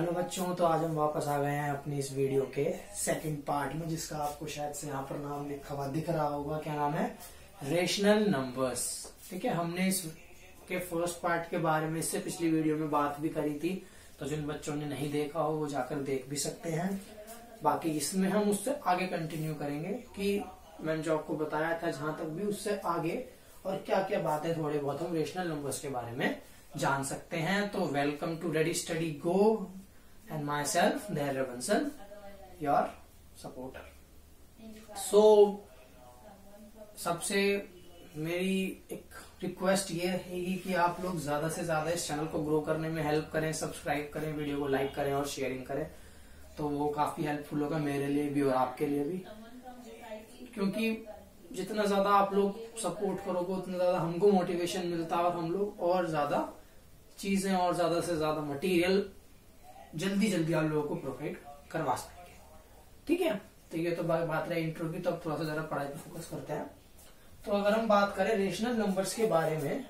Hello बच्चों, तो आज हम वापस आ गए हैं अपनी इस वीडियो के सेकंड पार्ट में, जिसका आपको शायद से यहाँ पर नाम लिखा हुआ दिख रहा होगा। क्या नाम है? Rational numbers. ठीक है, हमने इस के फर्स्ट पार्ट के बारे में इससे पिछली वीडियो में बात भी करी थी, तो जिन बच्चों ने नहीं देखा हो वो जाकर देख भी सकते हैं। बाकी इसमें हम उससे आगे कंटिन्यू करेंगे कि मैंने जो आपको बताया था जहां तक भी, उससे आगे और क्या क्या बातें थोड़े बहुत हम रेशनल नंबर्स के बारे में जान सकते हैं। तो welcome to ready study go and my self Dhairya Bansal, your supporter. सो सबसे मेरी एक रिक्वेस्ट ये रहेगी कि आप लोग ज्यादा से ज्यादा इस चैनल को ग्रो करने में हेल्प करें, सब्सक्राइब करें, वीडियो को लाइक करें और शेयरिंग करें। तो वो काफी हेल्पफुल होगा मेरे लिए भी और आपके लिए भी, क्योंकि जितना ज्यादा आप लोग सपोर्ट करोगे उतना ज्यादा हमको मोटिवेशन मिलता है और हम लोग और ज्यादा चीजें और ज्यादा से ज्यादा मटेरियल जल्दी जल्दी आप लोगों को प्रोवाइड करवा सकेंगे। ठीक है, तो ये तो बात रही इंट्रो की। तो अब थोड़ा सा जरा पढ़ाई पे फोकस करते हैं। तो अगर हम बात करें रेशनल नंबर्स के बारे में,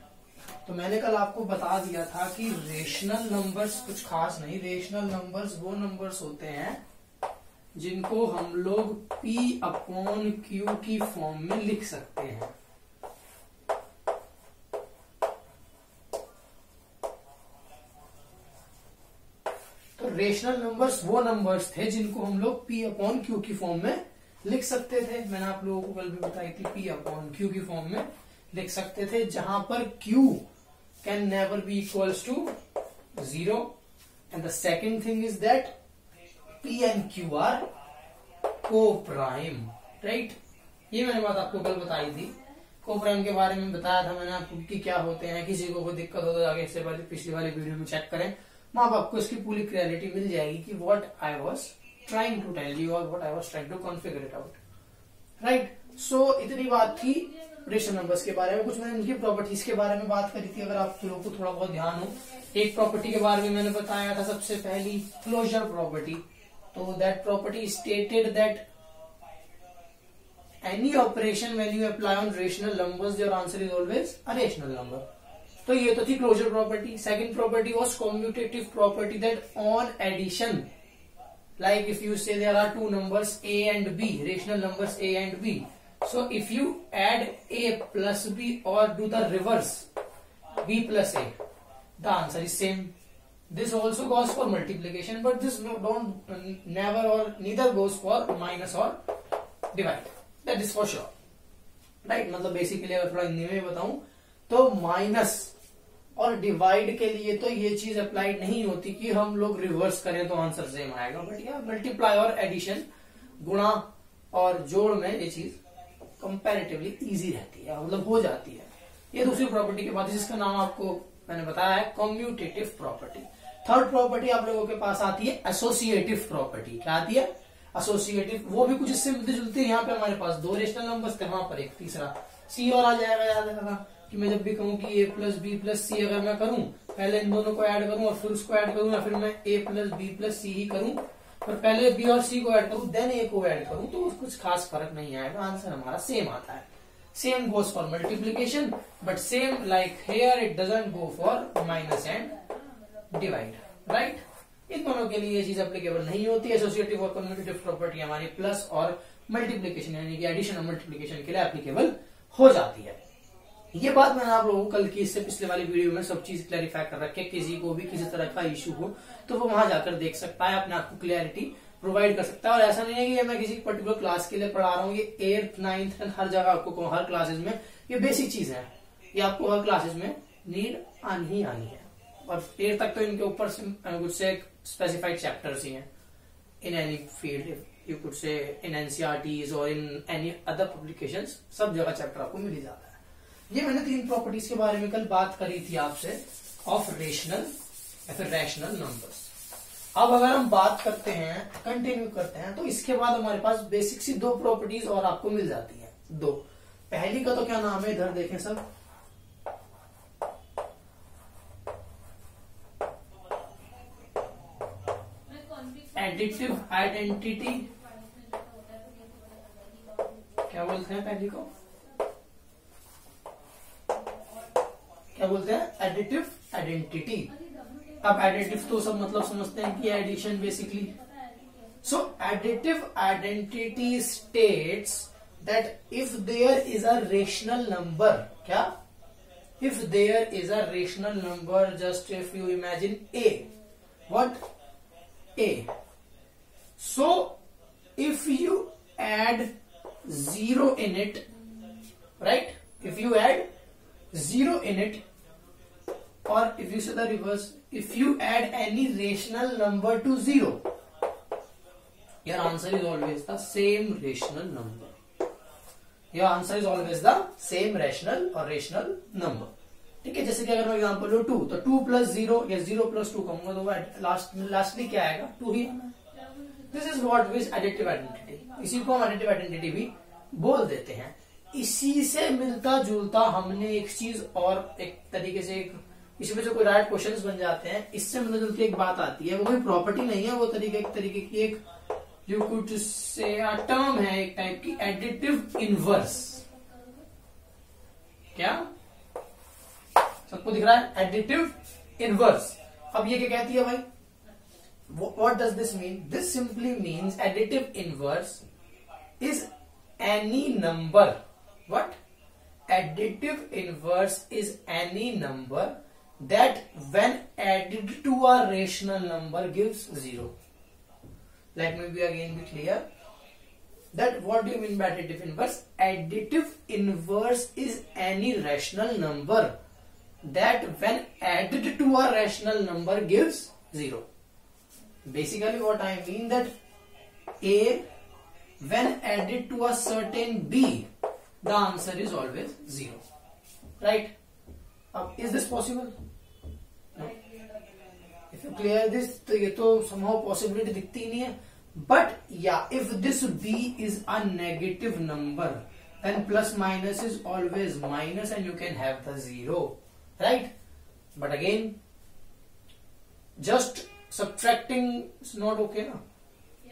तो मैंने कल आपको बता दिया था कि रेशनल नंबर्स कुछ खास नहीं। रेशनल नंबर्स वो नंबर्स होते हैं जिनको हम लोग P अपॉन Q की फॉर्म में लिख सकते हैं। तो रेशनल नंबर्स वो नंबर्स थे जिनको हम लोग P अपॉन Q की फॉर्म में लिख सकते थे। मैंने आप लोगों को कल भी बताई थी, P अपॉन Q की फॉर्म में लिख सकते थे, जहां पर Q can never be equals to 0 and the second thing is that P and Q are co-prime. Right, ये मैंने बात आपको कल बताई थी। को-प्राइम के बारे में बताया था मैंने आपको कि क्या होते हैं। किसी को कोई दिक्कत हो तो आगे इससे पहले पिछली वाली वीडियो में चेक करें, वहां पर आपको इसकी पूरी क्लैरिटी मिल जाएगी कि what I was trying to tell you और what I was trying to configure it out. Right, so इतनी बात थी रेशनल नंबर्स के बारे में। कुछ मैंने उनकी प्रॉपर्टीज के बारे में बात करी थी, अगर आप लोगों को थोड़ा बहुत ध्यान हो। एक प्रॉपर्टी के बारे में मैंने बताया था, सबसे पहली क्लोजर प्रॉपर्टी। तो that property stated that any operation when you apply on rational numbers, your answer is always a rational number. तो ये तो थी closure property. Second property was commutative property, that on addition, like if you say there are two numbers a and b, rational numbers a and b, so if you add a plus b or do the reverse, b plus a, the answer is same. This also goes for multiplication, but this never or neither goes for minus or divide. That is for sure. Right, मतलब basically अगर थोड़ा हिंदी में बताऊं तो minus और divide के लिए तो ये चीज अप्लाइड नहीं होती कि हम लोग रिवर्स करें तो आंसर सेम आएगा, बट या मल्टीप्लाई और एडिशन, गुणा और जोड़ में ये चीज कंपैरेटिवली इजी रहती है, मतलब हो जाती है। ये दूसरी प्रॉपर्टी के बाद जिसका नाम आपको मैंने बताया है कम्यूटेटिव प्रॉपर्टी। थर्ड प्रॉपर्टी आप लोगों के पास आती है एसोसिएटिव प्रॉपर्टी। क्या आती है? एसोसिएटिव। वो भी कुछ इससे मिलती जुलती है। यहाँ पे हमारे पास दो रेशनल नंबर्स थे, वहां पर एक तीसरा सी और आ जाएगा। याद रखना कि मैं जब भी कहूँ कि a प्लस बी प्लस सी अगर मैं करूं, पहले इन दोनों को ऐड करूं और फिर उसको ऐड करूं, या फिर मैं a प्लस बी प्लस सी ही करूं और पहले b और c को ऐड करूं देन a को ऐड करूं, तो कुछ खास फर्क नहीं आएगा, आंसर हमारा सेम आता है। Same goes for multiplication, but same like here it doesn't go for minus and divide. Right, इन दोनों के लिए ये चीज एप्लीकेबल नहीं होती। एसोसिएटिव और कम्यूटेटिव प्रॉपर्टी हमारी प्लस और मल्टीप्लीकेशन यानी कि एडिशन और मल्टीप्लीकेशन के लिए एप्लीकेबल हो जाती है। ये बात मैंने आप लोगों को कल की इससे पिछले वाली वीडियो में सब चीज क्लैरिफाई कर रखी है। किसी को भी किसी तरह का इश्यू हो तो वो वहां जाकर देख सकता है, अपने आप को क्लैरिटी प्रोवाइड कर सकता है। और ऐसा नहीं है कि मैं किसी पर्टिकुलर क्लास के लिए पढ़ा रहा हूँ, ये 8th 9th हर जगह आपको हर क्लासेज में ये बेसिक चीज है, ये आपको हर क्लासेज में नीड आनी ही आनी है। और 8th तक तो इनके ऊपर कुछ से स्पेसिफाइड चैप्टर्स ही हैं in any field, you could से इन एनसीईआरटीज और इन एनी अदर पब्लिकेशंस, सब जगह चैप्टर आपको मिल ही जाता है। ये मैंने तीन प्रॉपर्टीज के बारे में कल बात करी थी आपसे, ऑफ रेशनल या फिर रैशनल नंबर्स। अब अगर हम बात करते हैं, कंटिन्यू करते हैं, तो इसके बाद हमारे पास बेसिक सी दो प्रॉपर्टीज और आपको मिल जाती है। दो, पहली का तो क्या नाम है, इधर देखें सब, एडिटिव आइडेंटिटी। क्या बोलते हैं पहली को? क्या बोलते हैं? Additive identity. अब एडिटिव तो सब मतलब समझते हैं कि addition basically. So additive identity states that if there is a rational number, क्या, if there is a rational number, just if you imagine a, what, a, so if you add 0 in it, right, if you add 0 in it, or if you say the reverse, if you add any rational number to 0, your answer is always the same rational number. Your answer is always the same rational or rational number. ठीक है, जैसे कि अगर मैं example लूं 2, तो 2 plus 0 या 0 plus 2 कहूंगा तो लास्टली क्या आएगा, 2 ही आना. This is what is additive identity. इसी को हम एडिटिव आइडेंटिटी भी बोल देते हैं. इसी से मिलता जुलता हमने एक चीज और एक तरीके से इसमें जो कोई राइट क्वेश्चंस बन जाते हैं, इससे मिलती जुलती एक बात आती है. वो कोई प्रॉपर्टी नहीं है, वो एक तरीके की एक यू कुड से टर्म है, एक टाइप की एडिटिव इनवर्स. क्या सबको दिख रहा है? Additive inverse. अब ये क्या कहती है भाई? What does this mean? This simply means additive inverse is any number. What? Additive inverse is any number that when added to a rational number gives 0. Let me be again be clear. That what do you mean by additive inverse? Additive inverse is any rational number that when added to a rational number gives 0. Basically what I mean that A when added to a certain B, the answer is always 0. Right? Is this possible? If you clear this, तो ये तो somehow possibility दिखती ही नहीं है. But yeah, if this B is a negative number, then plus minus is always minus and you can have the 0, right? But again, just subtracting is not okay, na?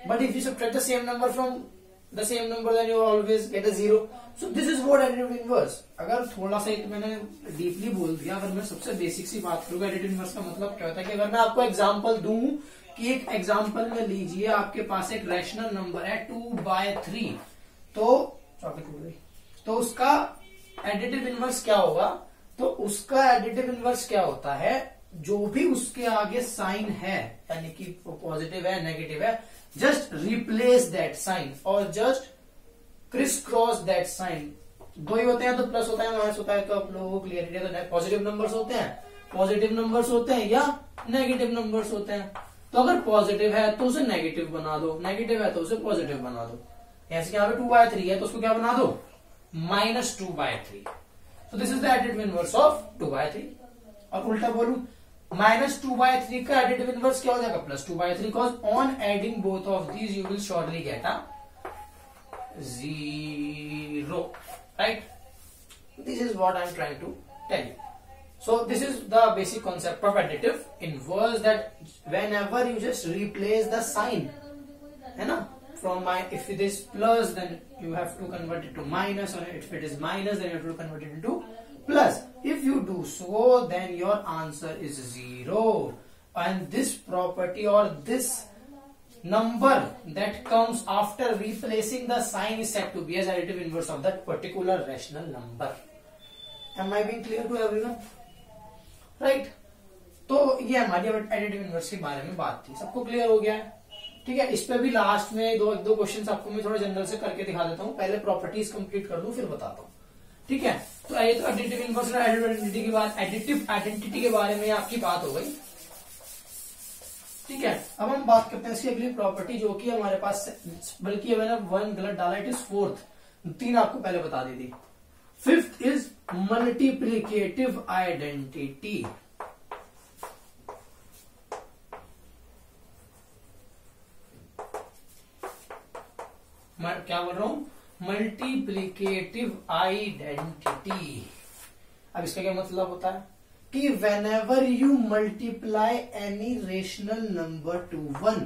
But if you subtract the same number from the same number, then you always get a 0. So this is what additive inverse. अगर थोड़ा सा मैंने deeply बोल दिया, अगर मैं सबसे basic सी बात करूंगा एडिटिव इनवर्स का मतलब क्या होता है कि अगर मैं आपको एग्जांपल दूं कि एक एग्जांपल में लीजिए आपके पास एक रैशनल नंबर है 2/3, तो उसका एडिटिव इनवर्स क्या होगा? तो उसका एडिटिव इनवर्स क्या होता है? जो भी उसके आगे साइन है, यानी कि पॉजिटिव है नेगेटिव है, जस्ट रिप्लेस दैट साइन और just criss cross that sign. दो ही होते हैं, तो प्लस होता है माइनस होता है, तो आप लोगों को क्लियरिटी है. तो पॉजिटिव नंबर्स होते हैं, पॉजिटिव नंबर्स होते हैं या नेगेटिव नंबर्स होते हैं. तो अगर पॉजिटिव है तो उसे नेगेटिव बना दो, नेगेटिव है तो उसे पॉजिटिव बना दो. ऐसे यहाँ पे 2/3 है तो उसको क्या बना दो? -2/3. तो this is the additive inverse of 2/3. और उल्टा बोलूं, -2/3 का एडिटिव इनवर्स क्या हो जाएगा? +2/3. Because on adding both of these you will surely get a 0. Right? This is what I am trying to tell you. So this is the basic concept of additive inverse, that whenever you just replace the sign, है ना, from if it is plus then you have to convert it to minus, or if it is minus then you have to convert it into plus. If you do so, then your answer is 0, and this property or this number that comes after replacing the sign is said to be as additive inverse of that particular rational number. Am I being clear to everyone? Right? तो ये हमारी additive inverse के बारे में बात थी. सबको clear हो गया है? ठीक है. इस पे भी लास्ट में दो क्वेश्चंस आपको मैं थोड़ा जनरल से करके दिखा देता हूँ. पहले प्रॉपर्टीज कंप्लीट कर दूं फिर बताता हूँ. ठीक है. तो एडिटिव इनवर्स और एडिटिव आइडेंटिटी के बारे में आपकी बात हो गई. ठीक है. अब हम बात करते हैं इसकी अगली प्रॉपर्टी, जो कि हमारे पास, बल्कि मैंने 1 गलत डाला, इट इज 4th. 3 आपको पहले बता दी थी. 5th is multiplicative identity. क्या बोल रहा हूं? Multiplicative identity. अब इसका क्या मतलब होता है कि whenever you multiply any rational number to 1,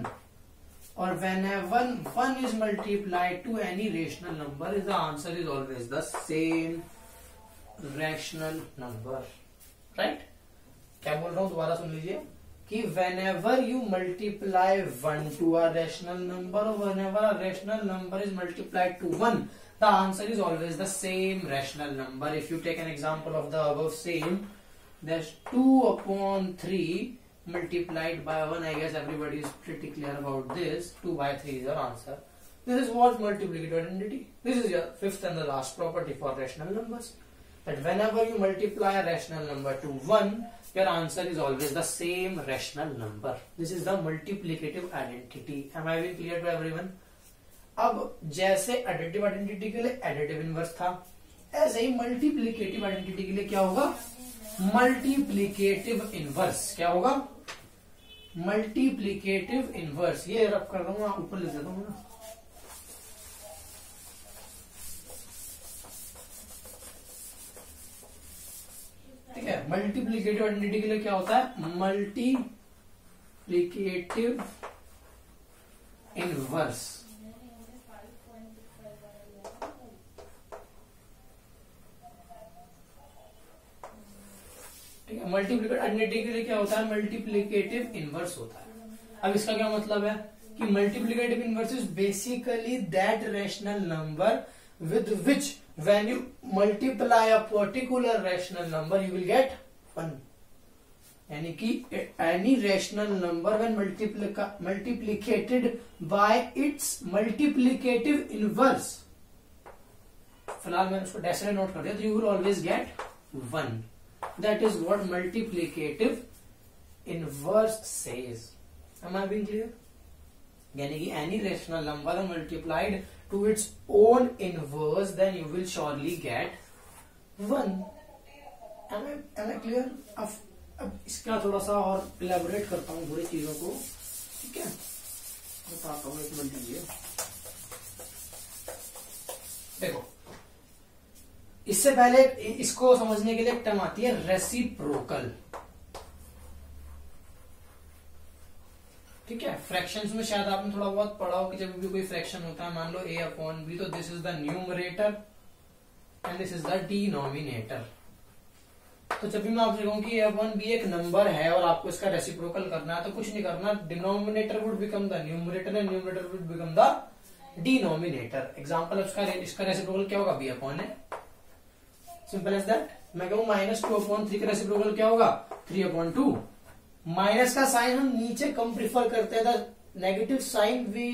or whenever 1 is multiplied to any rational number, the answer is always the same rational number. Right? क्या बोल रहा हूं? दोबारा सुन लीजिए कि whenever you multiply 1 to a rational number or whenever a rational number is multiplied to 1, the answer is always the same rational number. If you take an example of the above same, there's 2/3 multiplied by 1. I guess everybody is pretty clear about this. 2/3 is your answer. This is what multiplicative identity. This is your fifth and the last property for rational numbers. That whenever you multiply a rational number to 1, your answer is always the same rational number. This is the multiplicative identity. Am I being clear to everyone? अब जैसे additive identity के लिए additive inverse था, ऐसे ही multiplicative identity के लिए क्या होगा? Multiplicative inverse. क्या होगा? Multiplicative inverse. ये रब कर रहा हूं, ऊपर लिख देता हूं ना. ठीक है. मल्टीप्लिकेटिव आइडेंटिटी के लिए क्या होता है? Multiplicative inverse. ठीक है. मल्टीप्लिकेटिव आइडेंटिटी के लिए क्या होता है? मल्टीप्लिकेटिव इनवर्स होता है. अब इसका क्या मतलब है कि multiplicative inverse is basically that rational number with which when you multiply a particular rational number you will get 1. यानी कि any rational number when multiplicated by its multiplicative inverse, फिलहाल मैंने उसको डैश से नोट कर दिया, तो you will always get 1. That is what multiplicative inverse says. Am I being clear? यानी कि any rational number multiplied to its own inverse, then you will surely get 1. Am I clear? अब इसका थोड़ा सा और इलेबोरेट करता हूँ थोड़ी चीजों को. ठीक है, बताता हूँ. एक मिनट दीजिए. देखो, इससे पहले इसको समझने के लिए एक टर्म आती है रेसिप्रोकल. ठीक है. फ्रैक्शंस में शायद आपने थोड़ा बहुत पढ़ा हो कि जब भी कोई फ्रैक्शन होता है, मान लो a/b, तो this is the numerator and this is the denominator. तो जब भी मैं आपसे कहूं कि a/b एक नंबर है और आपको इसका रेसिप्रोकल करना है, तो कुछ नहीं करना. Denominator would become the numerator and numerator would become the denominator. Example इसका रेसिप्रोकल क्या होगा? b/a. Simple as that. मैं कहूं -2/3 का रेसिप्रोकल क्या होगा? 3/2. माइनस का साइन हम नीचे कम प्रिफर करते हैं. The negative sign we,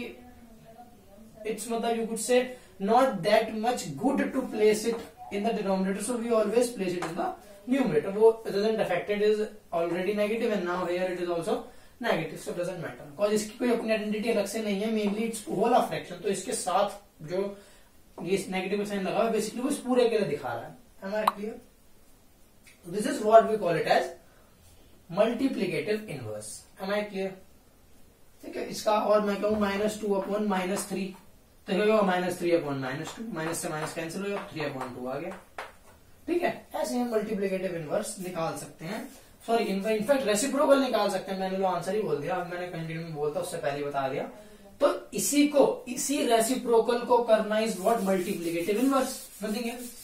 it's मतलब you could say not that much good to place it in the denominator, so we always place it in the numerator. वो doesn't affect, it is already negative and now here it is also negative, so doesn't matter. Because इसकी कोई अपनी identity अलग से नहीं है, mainly it's whole of fraction. तो इसके साथ जो ये नेगेटिव साइन लगा है, बेसिकली वो इस पूरे के लिए दिखा रहा है. Am I clear? This is what we call it as multiplicative inverse. Am I clear? ठीक है. इसका और मैं कहूं -2/-3, तो क्या होगा? -3/-2. माइनस से माइनस कैंसिल हो गया, 3/2 आ गया. ठीक है. ऐसे हम मल्टीप्लिकेटिव इनवर्स निकाल सकते हैं. सॉरी, इनफैक्ट रेसिप्रोकल निकाल सकते हैं. मैंने लो आंसर ही बोल दिया. अब मैंने कंटिन्यू में बोलता, उससे पहले बता दिया. तो इसी रेसिप्रोकल को करना is what? Multiplicative inverse. Nothing else.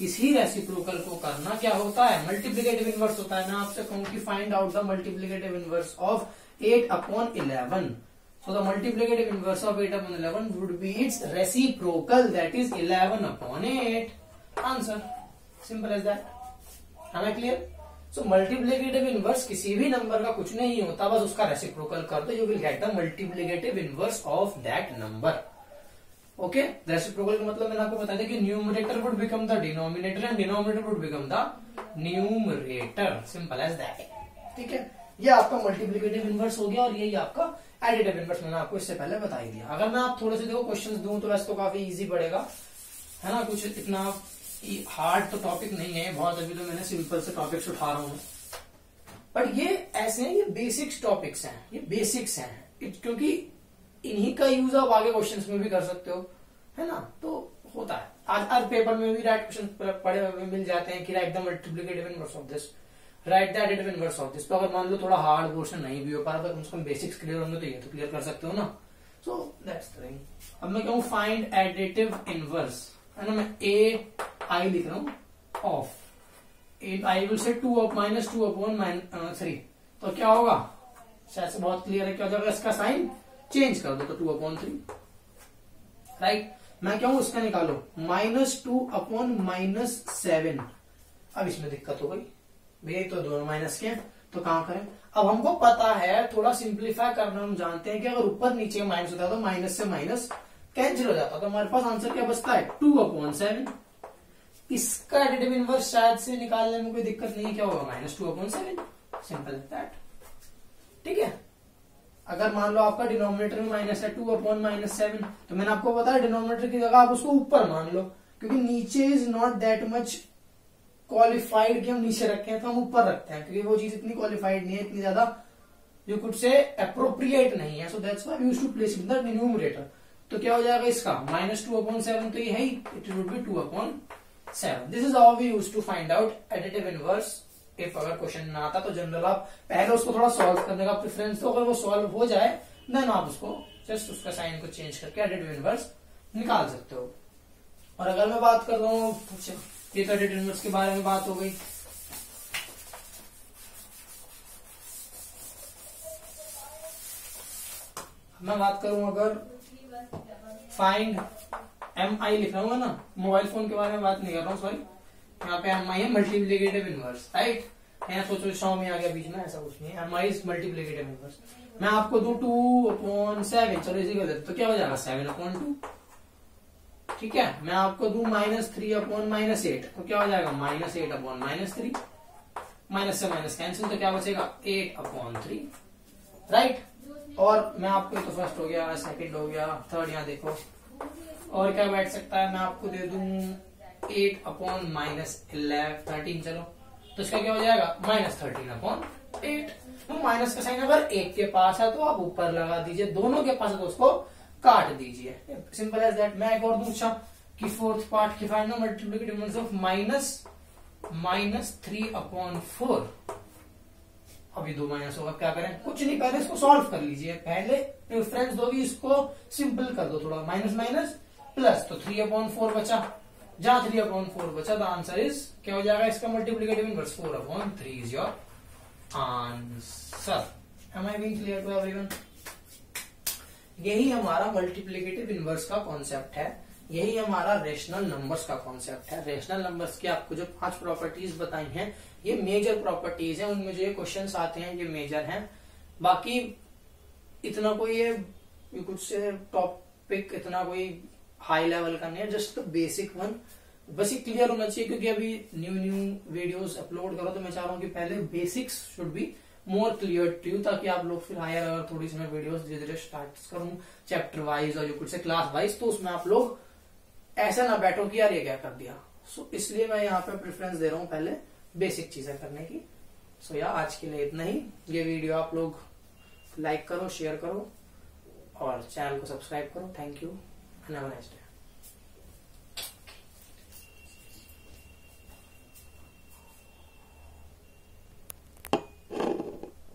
इसी रेसिप्रोकल को करना क्या होता है? मल्टीप्लिकेटिव इनवर्स होता है. मैं आपसे कहूं कि find out the multiplicative inverse of 8/11. So the multiplicative inverse of 8/11 would be its reciprocal, that is 11/8. Answer. Simple as that. Am I clear? So multiplicative inverse किसी भी नंबर का कुछ नहीं होता, बस उसका रेसिप्रोकल कर दो, you will get the multiplicative inverse of that number. Okay. Reciprocal का मतलब मैंने आपको बता दिया कि numerator would become the denominator and denominator would become the numerator. Simple as that. ठीक है. ये आपका मल्टीप्लिकेटिव इनवर्स हो गया और यही आपका एडिटिव इनवर्स मैंने आपको इससे पहले बता ही दिया. अगर मैं आप थोड़े से देखो क्वेश्चंस दूं तो वैसे तो काफी इजी पड़ेगा, है ना. कुछ इतना हार्ड तो टॉपिक नहीं है बहुत. अभी तो मैंने सिंपल से टॉपिक्स उठा रहा हूं, बट ये ऐसे हैं, ये बेसिक्स टॉपिक्स हैं, ये बेसिक्स हैं. क्योंकि इन्हीं का यूज आप आगे क्वेश्चंस में भी कर सकते हो, है ना. तो होता है. आज पेपर में भी राइट क्वेश्चन पढ़े हुए मिल जाते हैं कि right the multiplicative inverse of this, right the additive inverse of this. तो अगर मान लो थोड़ा हार्ड पोर्शन नहीं भी हो पा रहा तो कम से कम बेसिक्स क्लियर होंगे तो ये तो क्लियर कर सकते हो ना. So that's the thing. अब मैं कहूँ फाइंड एडिटिव इनवर्स, है ना. मैं AI लिख रहा हूँ ऑफ, I will say 2/-2/-3 तो क्या होगा, शायद से बहुत क्लियर है, क्या हो जाएगा, इसका साइन चेंज कर दो तो 2/3, राइट। मैं क्या हूं, इसका निकालो -2/-7। अब इसमें दिक्कत हो गई भैया, तो दोनों माइनस के हैं तो कहां करें। अब हमको पता है, थोड़ा सिंप्लीफाई करना हम जानते हैं कि अगर ऊपर नीचे माइनस होता है तो माइनस से माइनस कैंसिल हो जाता, तो हमारे पास आंसर क्या बचता है, 2/7। इसका एडिटिव इनवर्स शायद से निकालने में कोई दिक्कत नहीं है, क्या होगा, -2/7, सिंपल दैट, ठीक है। अगर मान लो आपका डिनोमिनेटर में माइनस है 2/-7, तो मैंने आपको बताया डिनोमिनेटर की जगह आप उसको ऊपर मान लो, क्योंकि नीचे is not that much qualified कि हम नीचे रखें, तो हम ऊपर रखते हैं, क्योंकि वो चीज इतनी क्वालिफाइड नहीं है, इतनी ज्यादा यू कुड से अप्रोप्रिएट नहीं है, so that's why we used to place in the numerator. तो क्या हो जाएगा इसका, -2/7, तो ये है, it would be 2/7। This is how we used to find out additive inverse. If अगर क्वेश्चन ना आता तो जनरल आप पहले उसको थोड़ा सॉल्व करने का प्रेफरेंस दो, अगर वो सॉल्व हो जाए देन आप उसको जस्ट उसका साइन को चेंज करके एडिटिव इनवर्स निकाल सकते हो। और अगर मैं बात कर रहा हूँ, ये तो एडिटिव इनवर्स के बारे में बात हो गई। मैं बात करूं अगर फाइंड MI लिख रहा हूँ ना, मोबाइल फोन के बारे में बात नहीं कर रहा हूँ, सॉरी, यहाँ पे MI है मल्टीप्लिकेटिव इनवर्स, राइट। यहाँ सोचो Xiaomi आ गया बीच में, ऐसा कुछ नहीं है, MI इज मल्टीप्लिकेटिव इनवर्स। मैं आपको दूं 2/7, चलो इसी को दे, तो क्या हो जाएगा 7/2, ठीक है। मैं आपको दूं -3/-8, तो क्या हो जाएगा -8/-3, माइनस से माइनस कैंसिल, तो क्या बचेगा 8/3, राइट। और मैं आपको, तो फर्स्ट हो गया, सेकंड हो गया, थर्ड यहाँ देखो, और क्या बैठ सकता है, मैं आपको दे दूं 8/-13, चलो, तो इसका क्या हो जाएगा -13/8। तो माइनस का साइन अगर एक के पास है तो आप ऊपर लगा दीजिए, दोनों के पास है तो उसको काट दीजिए, सिंपल एज दैट। मैं एक और दूसरा कि फोर्थ पार्ट की फाइंड मल्टीप्लिकेटिव इनवर्स ऑफ -3/4। अभी 2 माइनस होगा, क्या करें, कुछ नहीं, पहले इसको सॉल्व कर लीजिए, पहले प्रेफरेंस दोगी, इसको सिंपल कर दो थोड़ा, माइनस माइनस प्लस, तो 3/4 बचा, जहां 3/4 बचा, द आंसर इज, क्या हो जाएगा इसका multiplicative inverse, 4/3 is your answer. Am I being clear to everyone? यही हमारा मल्टीप्लिकेटिव इनवर्स का कॉन्सेप्ट है, यही हमारा रेशनल नंबर्स का कॉन्सेप्ट है। रेशनल नंबर्स की आपको जो 5 प्रॉपर्टीज बताई हैं, ये मेजर प्रॉपर्टीज हैं, उनमें जो ये क्वेश्चंस आते हैं ये मेजर हैं। बाकी इतना कोई ये कुछ से टॉपिक इतना कोई हाई लेवल का नहीं है, जस्ट बेसिक वन, बस ये क्लियर होना चाहिए, क्योंकि अभी न्यू वीडियोस अपलोड करो तो मैं चाह रहा हूँ कि पहले basics should be more clear to you, ताकि आप लोग फिर हायर अगर थोड़ी सी मैं वीडियोस धीरे धीरे स्टार्ट करूँ चैप्टर वाइज और कुछ से क्लास वाइज, तो उसमें आप लोग ऐसा ना बैठो कि यार ये क्या कर दिया। सो इसलिए मैं यहाँ पे प्रेफरेंस दे रहा हूँ पहले बेसिक चीजें करने की। सो यार आज के लिए इतना ही। ये वीडियो आप लोग लाइक करो, शेयर करो और चैनल को सब्सक्राइब करो। Thank you and have a nice day.